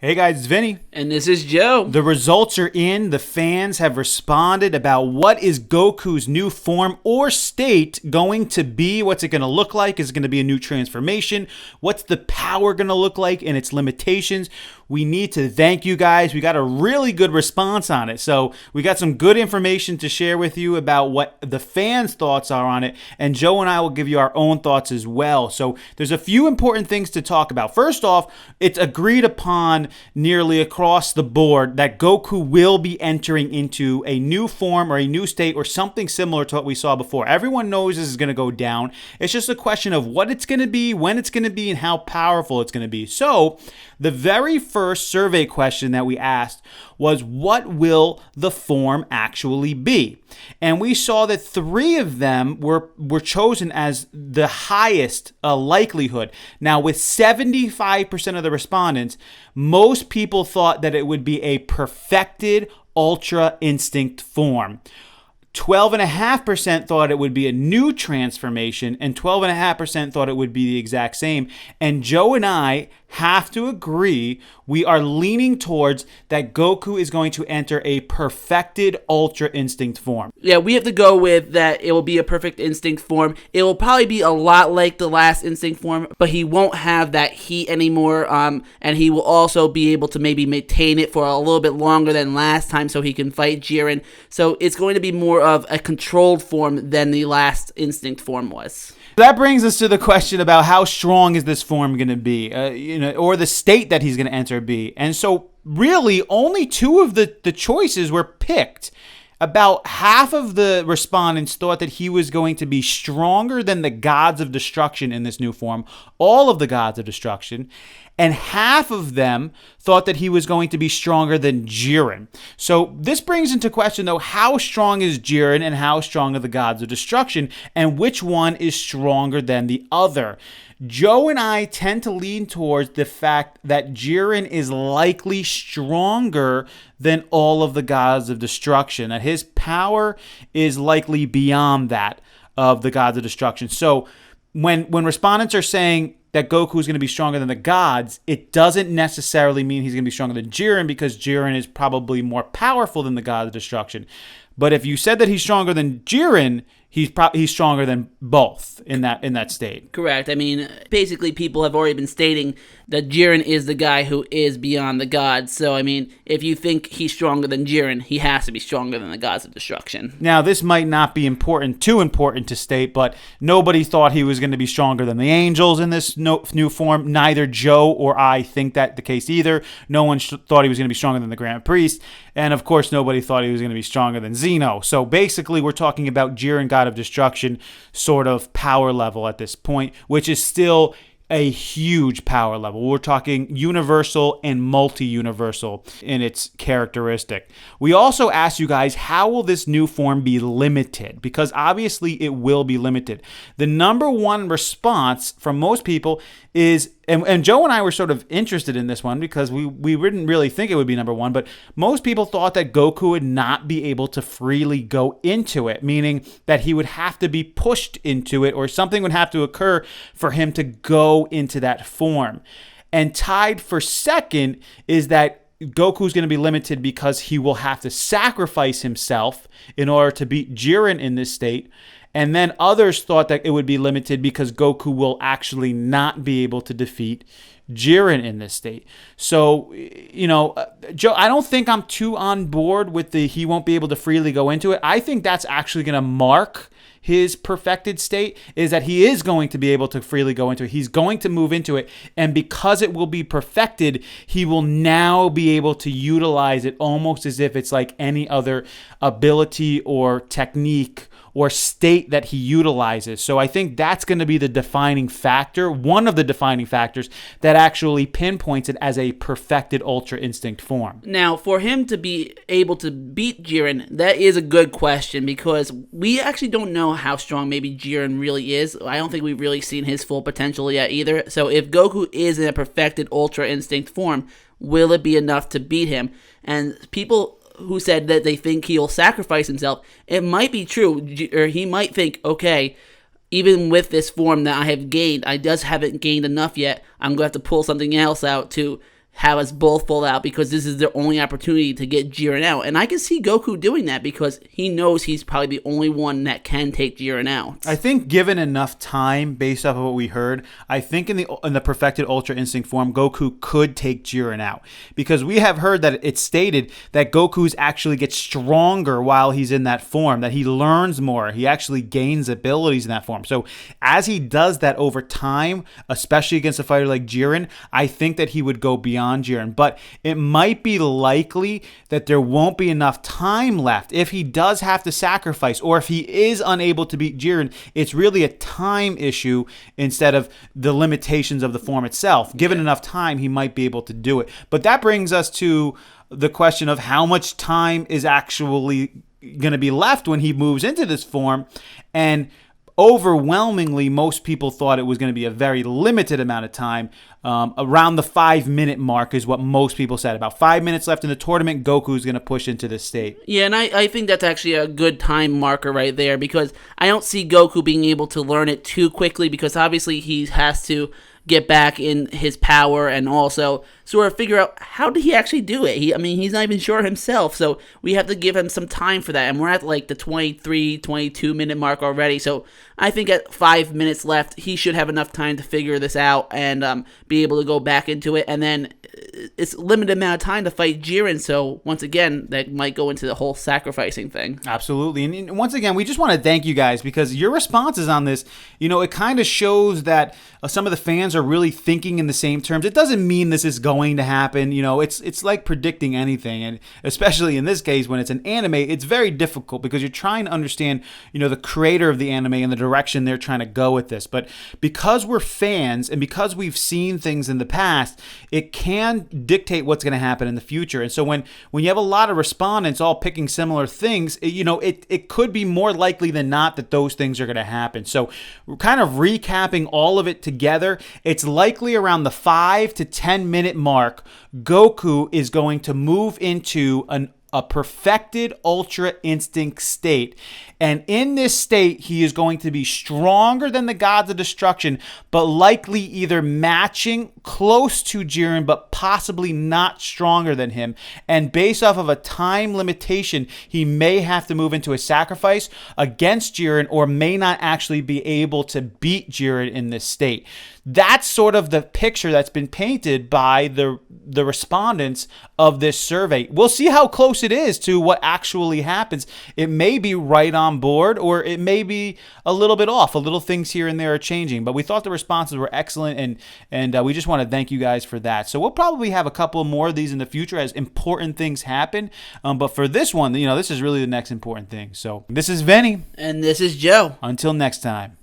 Hey guys, it's Vinny. And this is Joe. The results are in. The fans have responded about what is Goku's new form or state going to be. What's it going to look like? Is it going to be a new transformation? What's the power going to look like and its limitations? We need to thank you guys. We got a really good response on it. So we got some good information to share with you about what the fans' thoughts are on it. And Joe and I will give you our own thoughts as well. So there's a few important things to talk about. First off, it's agreed upon nearly across the board that Goku will be entering into a new form or a new state or something similar to what we saw before. Everyone knows this is going to go down. It's just a question of what it's going to be, when it's going to be, and how powerful it's going to be. So the very first survey question that we asked was, what will the form actually be? And we saw that 3 of them were chosen as the highest likelihood. Now, with 75% of the respondents, most people thought that it would be a perfected Ultra Instinct form. 12.5% thought it would be a new transformation, and 12.5% thought it would be the exact same. And Joe and I have to agree, we are leaning towards that Goku is going to enter a perfected Ultra Instinct form. Yeah, we have to go with that it will be a perfect Instinct form. It will probably be a lot like the last Instinct form, but he won't have that heat anymore, and he will also be able to maybe maintain it for a little bit longer than last time so he can fight Jiren. So it's going to be more of a controlled form than the last Instinct form was. That brings us to the question about how strong is this form going to be, or the state that he's going to enter be. And so really only 2 of the choices were picked. About half of the respondents thought that he was going to be stronger than the gods of destruction in this new form, all of the gods of destruction, and half of them thought that he was going to be stronger than Jiren. So this brings into question, though, how strong is Jiren and how strong are the gods of destruction, and which one is stronger than the other? Joe and I tend to lean towards the fact that Jiren is likely stronger than all of the gods of destruction, that his power is likely beyond that of the gods of destruction. So when respondents are saying that Goku is going to be stronger than the gods, it doesn't necessarily mean he's going to be stronger than Jiren, because Jiren is probably more powerful than the gods of destruction. But if you said that he's stronger than Jiren, he's stronger than both in that state. Correct. I mean, basically people have already been stating that Jiren is the guy who is beyond the gods. So, I mean, if you think he's stronger than Jiren, he has to be stronger than the gods of destruction. Now, this might not be too important to state, but nobody thought he was going to be stronger than the angels in this new form. Neither Joe or I think that the case either. No one thought he was going to be stronger than the Grand Priest. And, of course, nobody thought he was going to be stronger than Zeno. So, basically, we're talking about Jiren, God of Destruction, sort of power level at this point, which is still a huge power level. We're talking universal and multi-universal in its characteristic. We also asked you guys, how will this new form be limited? Because obviously it will be limited. The number one response from most people is, and Joe and I were sort of interested in this one because we didn't really think it would be number one, but most people thought that Goku would not be able to freely go into it, meaning that he would have to be pushed into it or something would have to occur for him to go into that form. And tied for second is that Goku's going to be limited because he will have to sacrifice himself in order to beat Jiren in this state. And then others thought that it would be limited because Goku will actually not be able to defeat Jiren in this state. So, Joe, I don't think I'm too on board with he won't be able to freely go into it. I think that's actually going to mark his perfected state, is that he is going to be able to freely go into it. He's going to move into it. And because it will be perfected, he will now be able to utilize it almost as if it's like any other ability or technique or state that he utilizes. So I think that's going to be the defining factor, one of the defining factors that actually pinpoints it as a perfected Ultra Instinct form. Now, for him to be able to beat Jiren, that is a good question because we actually don't know how strong maybe Jiren really is. I don't think we've really seen his full potential yet either. So if Goku is in a perfected Ultra Instinct form, will it be enough to beat him? And people who said that they think he'll sacrifice himself, it might be true, or he might think, okay, even with this form that I have gained, I just haven't gained enough yet. I'm going to have to pull something else out to have us both fall out because this is their only opportunity to get Jiren out. And I can see Goku doing that because he knows he's probably the only one that can take Jiren out. I think given enough time, based off of what we heard, I think in the perfected Ultra Instinct form, Goku could take Jiren out. Because we have heard that it's stated that Goku's actually gets stronger while he's in that form, that he learns more. He actually gains abilities in that form. So as he does that over time, especially against a fighter like Jiren, I think that he would go beyond Jiren, but it might be likely that there won't be enough time left if he does have to sacrifice, or if he is unable to beat Jiren. It's really a time issue instead of the limitations of the form itself. Given enough time, he might be able to do it. But that brings us to the question of how much time is actually going to be left when he moves into this form. And overwhelmingly, most people thought it was going to be a very limited amount of time. Around the 5-minute mark is what most people said. About 5 minutes left in the tournament, Goku's going to push into this state. Yeah, and I think that's actually a good time marker right there because I don't see Goku being able to learn it too quickly because obviously he has to get back in his power and also sort of figure out how did he actually do it. He's not even sure himself, so we have to give him some time for that. And we're at like the 23, 22-minute mark already, so I think at 5 minutes left, he should have enough time to figure this out and be able to go back into it. And then it's a limited amount of time to fight Jiren, so once again, that might go into the whole sacrificing thing. Absolutely. And once again, we just want to thank you guys because your responses on this, it kind of shows that some of the fans are really thinking in the same terms. It doesn't mean this is going to happen. It's like predicting anything, and especially in this case when it's an anime, it's very difficult because you're trying to understand, the creator of the anime and the direction they're trying to go with this. But because we're fans and because we've seen things in the past, it can dictate what's going to happen in the future. And so when you have a lot of respondents all picking similar things, it could be more likely than not that those things are going to happen. So we're kind of recapping all of it together. It's likely around the 5 to 10 minute mark, Goku is going to move into a perfected Ultra Instinct state. And in this state, he is going to be stronger than the Gods of Destruction, but likely either matching close to Jiren, but possibly not stronger than him. And based off of a time limitation, he may have to move into a sacrifice against Jiren or may not actually be able to beat Jiren in this state. That's sort of the picture that's been painted by the respondents of this survey. We'll see how close it is to what actually happens. It may be right on board, or it may be a little bit off. A little things here and there are changing, but we thought the responses were excellent, and we just want to thank you guys for that. So we'll probably have a couple more of these in the future as important things happen. But for this one, this is really the next important thing. So this is Vinny. And this is Joe. Until next time.